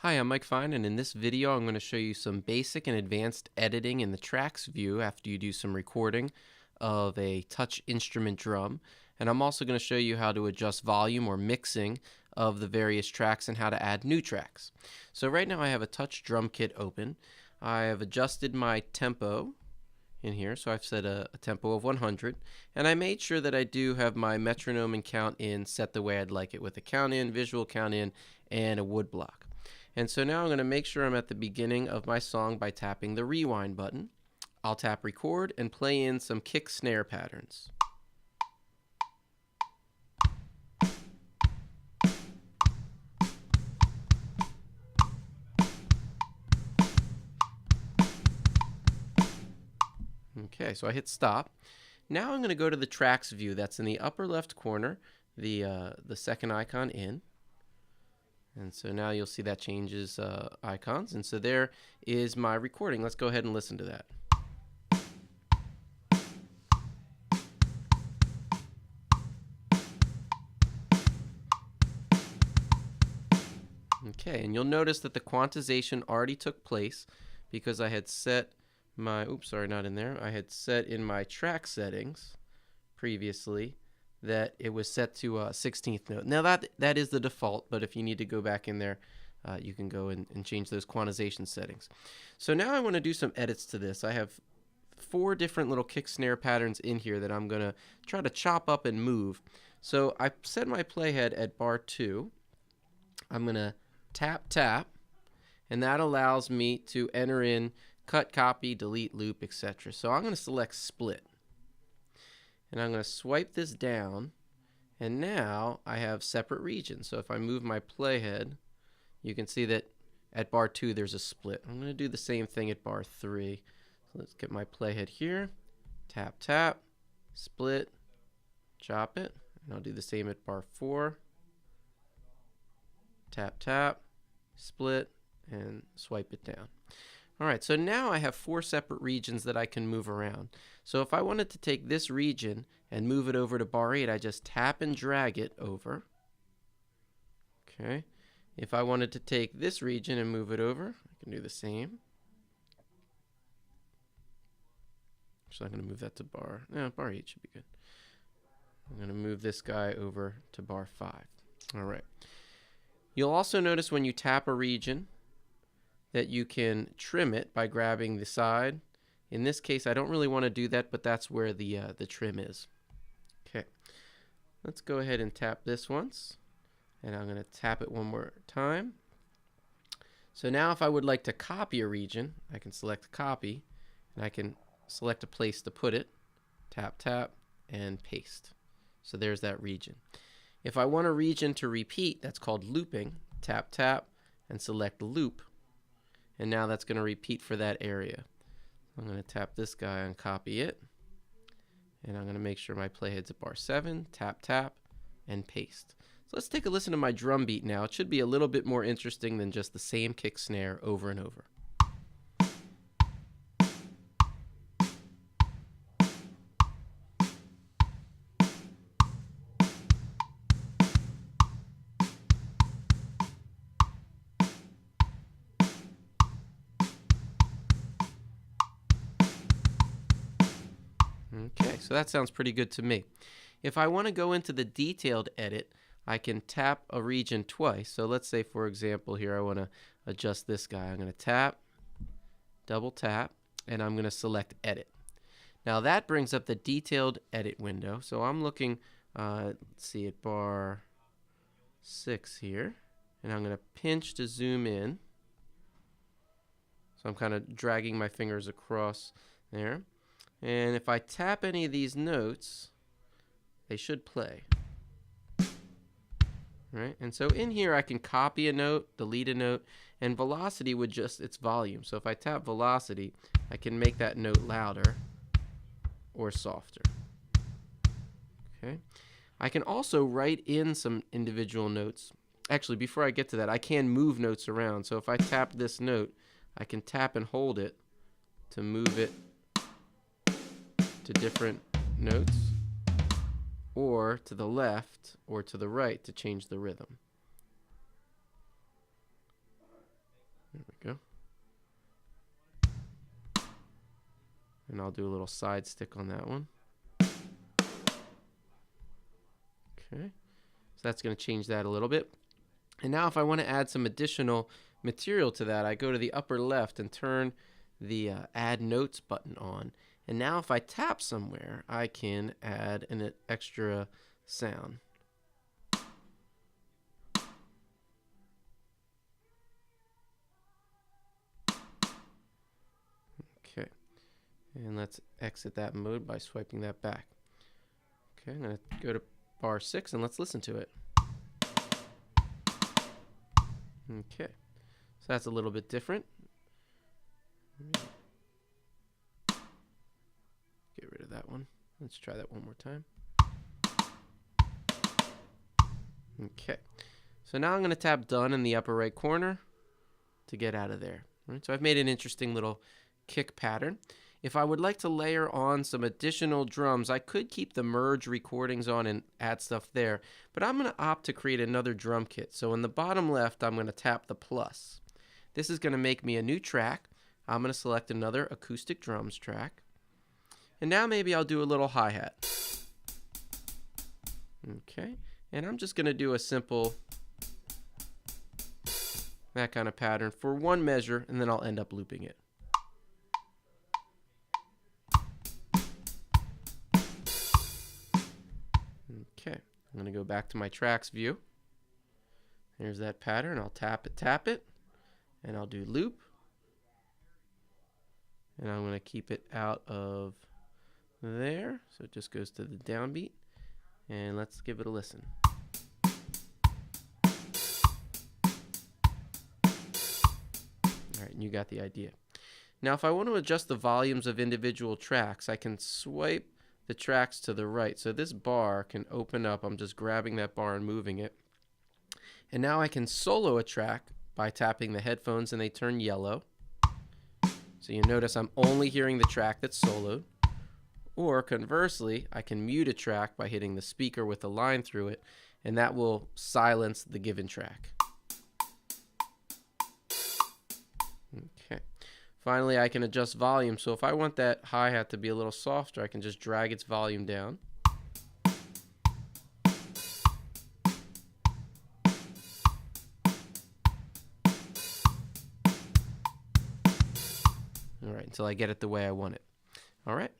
Hi, I'm Mike Fine, and in this video I'm going to show you some basic and advanced editing in the tracks view after you do some recording of a touch instrument drum. And I'm also going to show you how to adjust volume or mixing of the various tracks and how to add new tracks. So right now I have a touch drum kit open. I have adjusted my tempo in here, so I've set a tempo of 100, and I made sure that I do have my metronome and count in set the way I'd like it, with a count in, visual count in, and a wood block. And so now I'm going to make sure I'm at the beginning of my song by tapping the rewind button. I'll tap record and play in some kick snare patterns. Okay, so I hit stop. Now I'm going to go to the tracks view. That's in the upper left corner, the second icon in. And so now you'll see that changes icons. And so there is my recording. Let's go ahead and listen to that. Okay, and you'll notice that the quantization already took place because I had set my, oops, sorry, not in there. I had set in my track settings previously that it was set to 16th note. Now that is the default, but if you need to go back in there, you can go and change those quantization settings. So now I want to do some edits to this. I have 4 different little kick snare patterns in here that I'm going to try to chop up and move. So I set my playhead at bar 2. I'm going to tap, and that allows me to enter in cut, copy, delete, loop, etc. So I'm going to select split. And I'm going to swipe this down, and now I have separate regions. So if I move my playhead, you can see that at bar 2 there's a split. I'm going to do the same thing at bar 3. So let's get my playhead here, tap, split, chop it, and I'll do the same at bar 4. Tap, split, and swipe it down. Alright, so now I have 4 separate regions that I can move around. So if I wanted to take this region and move it over to bar 8, I just tap and drag it over. Okay. If I wanted to take this region and move it over, I can do the same. So I'm going to move that to bar 8 should be good. I'm going to move this guy over to bar 5. Alright. You'll also notice when you tap a region that you can trim it by grabbing the side. In this case, I don't really want to do that, but that's where the trim is. Okay, let's go ahead and tap this once, and I'm going to tap it one more time. So now if I would like to copy a region, I can select copy, and I can select a place to put it, tap, and paste. So there's that region. If I want a region to repeat, that's called looping, tap, and select loop. And now that's going to repeat for that area. I'm going to tap this guy and copy it. And I'm going to make sure my playhead's at bar 7, tap, and paste. So let's take a listen to my drum beat now. It should be a little bit more interesting than just the same kick snare over and over. Okay, so that sounds pretty good to me. If I want to go into the detailed edit, I can tap a region twice. So let's say, for example, here I want to adjust this guy. I'm going to tap, double tap, and I'm going to select edit. Now that brings up the detailed edit window. So I'm looking, let's see, at bar 6 here, and I'm going to pinch to zoom in. So I'm kind of dragging my fingers across there. And if I tap any of these notes, they should play. Right? And so in here I can copy a note, delete a note, and velocity would just its volume. So if I tap velocity, I can make that note louder or softer. Okay? I can also write in some individual notes. Actually, before I get to that, I can move notes around. So if I tap this note, I can tap and hold it to move it to different notes, or to the left or to the right to change the rhythm. There we go. And I'll do a little side stick on that one. Okay, so that's going to change that a little bit. And now if I want to add some additional material to that, I go to the upper left and turn the Add Notes button on. And now if I tap somewhere, I can add an extra sound. Okay, and let's exit that mode by swiping that back. Okay, I'm going to go to bar 6 and let's listen to it. Okay, so that's a little bit different. Get rid of that one. Let's try that one more time. Okay, so now I'm going to tap done in the upper right corner to get out of there. All right, so I've made an interesting little kick pattern. If I would like to layer on some additional drums, I could keep the merge recordings on and add stuff there, but I'm going to opt to create another drum kit. So in the bottom left, I'm going to tap the plus. This is going to make me a new track. I'm going to select another acoustic drums track. And now maybe I'll do a little hi-hat. Okay, and I'm just going to do a simple, that kind of pattern for one measure, and then I'll end up looping it. Okay, I'm going to go back to my tracks view. There's that pattern. I'll tap it, and I'll do loop. And I'm going to keep it out of there, so it just goes to the downbeat. And let's give it a listen. Alright, and you got the idea. Now if I want to adjust the volumes of individual tracks, I can swipe the tracks to the right. So this bar can open up. I'm just grabbing that bar and moving it. And now I can solo a track by tapping the headphones and they turn yellow. So you notice I'm only hearing the track that's soloed. Or conversely, I can mute a track by hitting the speaker with a line through it, and that will silence the given track. Okay. Finally, I can adjust volume. So if I want that hi-hat to be a little softer, I can just drag its volume down. All right, until I get it the way I want it. All right.